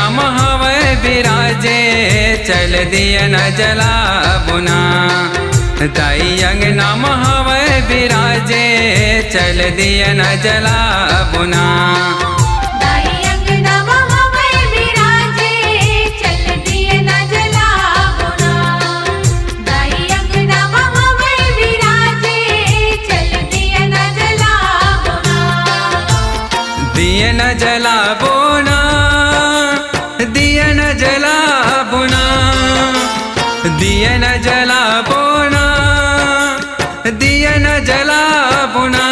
नाम हवै विराजे चल दिया न जला बुना। दाई अंगना में हवै विराजे चल दिया न जला बुना। दाई अंगना में हवै विराजे चल दिया न जला बुना। दाई अंगना में हवै विराजे चल दिया न जला बुना। दिया न जला बुना, दिया न जला बुना, दिया न जला बुना, दिया न जला बुना।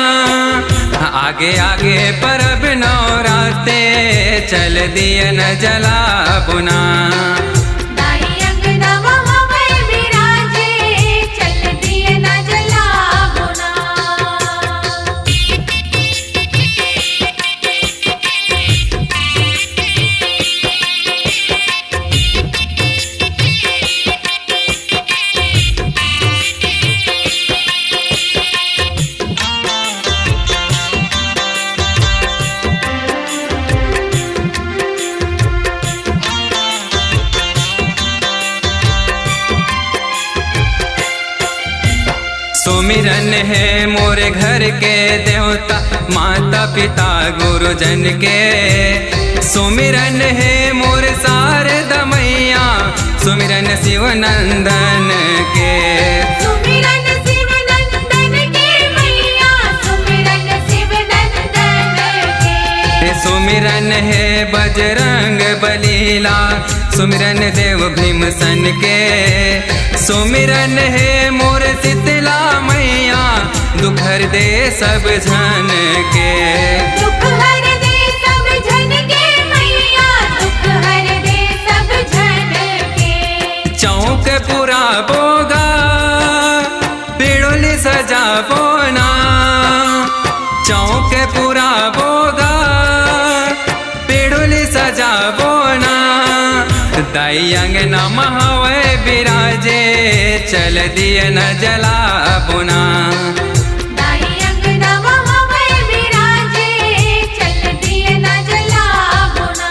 आगे आगे परब नौराते चल दिया न जला बुना। दाई अंगना में हवै विराजे चल दिया न जला बुना। सुमिरन है मोरे घर के देवता माता पिता गुरुजन के। सुमिरन है मोरे शारदा मैया सुमिरन शिव नंदन के। सुमिरन शिव नंदन के मैया सुमिरन शिव नंदन के। सुमिरन है बजरंग बलीला सुमिरन देव भीमसन के। सुमिरन है मोर शीतला मैया दुख हर दे सब जन के। दुख हर दे सब जन के मैया दुख हर दे सब जन के। चौक पूरा बोगा पिड़ोली सजा बोना। चौक पूरा बोगा पिड़ोली सजा बोना। दाई अंगना में हवै विराजे चल दिया न जला बुना। दाई अंगना में हवै विराजे चल दिया न जला बुना।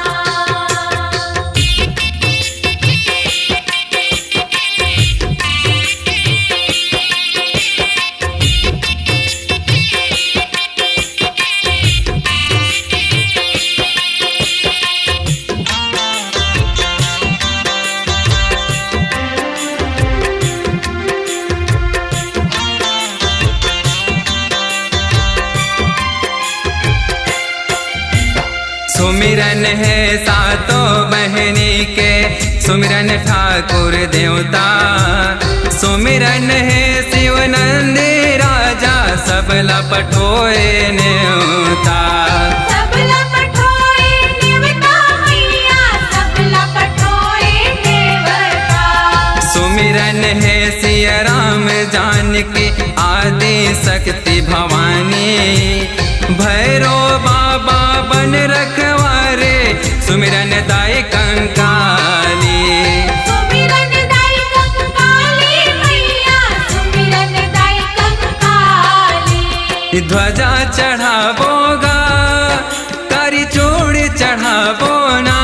सुमिरन है सातों बहनी के सुमिरन ठाकुर देवता। सुमिरन है शिव नंदी राजा सब लपटोए नेवता। सब लपटोए नेवता मैया सब लपटोए नेवता। सुमिरन है सिया राम जानकी आदि शक्ति भवानी। भैरो बाबा बन रखवारे सुमिरन दाई कंकाली। सुमिरन दाई कंकाली मैया सुमिरन दाई कंकाली। ध्वजा चढ़ावोगा कारी चूड़ी चढ़ावोना।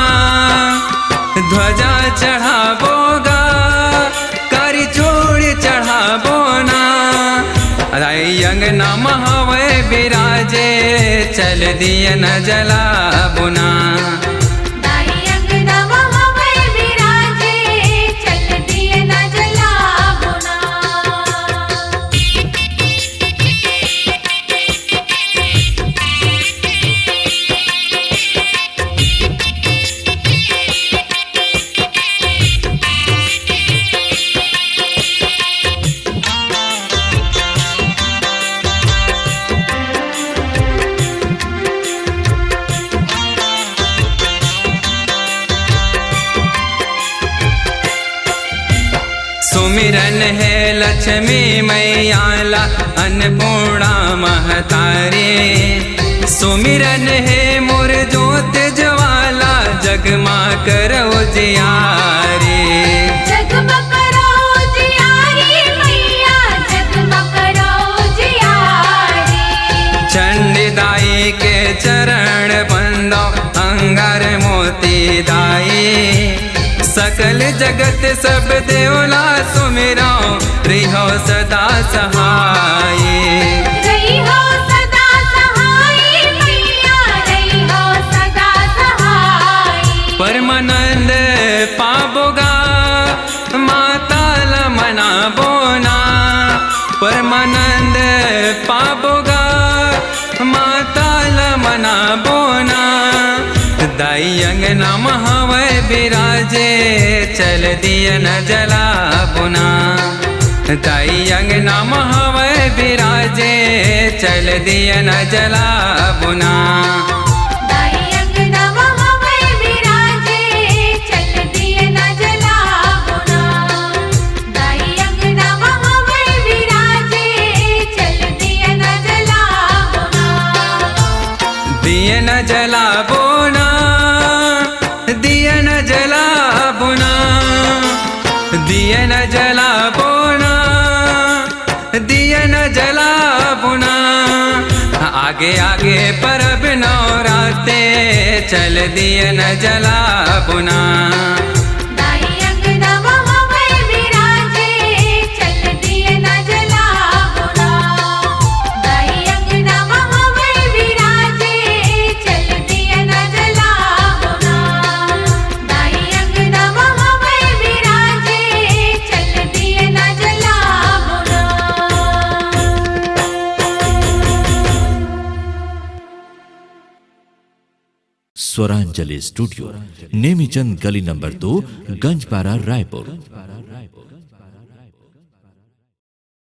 ध्वजा चढ़ावोगा कारी चूड़ी चढ़ावोना। दाई अंगना में हवै विराजे चल दिया न जला बुना। दाई अंगना में हवै विराजे चल दिया न जला बुना। सुमिरन है लक्ष्मी मैयाला अन्नपूर्णा महतारी। सुमिरन है मोर ज्योत ज्वाला जगमा करो जियारी। जगमा करो जियारी मैया जगमा करो जियारी। चंडी दाई के चरण बंदो अंगार मोती दाई। सकल जगत सब देवला सुमिरो रहो सदा सहाय रही हो सदा सहाय मैया रही हो सदा सहाय परमानंद पाबोगा माता लमना बोना परमानंद पाबोगा माता लमना बोना दाई अंगना महावै विराजे चल दिया न जला बुना दाई अंगना महावै विराजे चल दिया न जला बुना दाई अंगना महावै विराजे चल दिया न जला बुना दाई अंगना महावै विराजे चल दिया न जला बुना दिया न जला बोना दिया न जला बुना दिया न जला बोना दिया न जला बुना आगे आगे परब नौराते चल दिया न जला बुना दाई अंगना महावै विराजे चल दिया न जला बुना दाई अंगना महावै विराजे चल दिया न जला बुना दाई अंगना महावै विराजे चल दिया न जला बुना स्वरांजलि स्टूडियो, नेमीचंद गली नंबर 2, गंजपारा, रायपुर।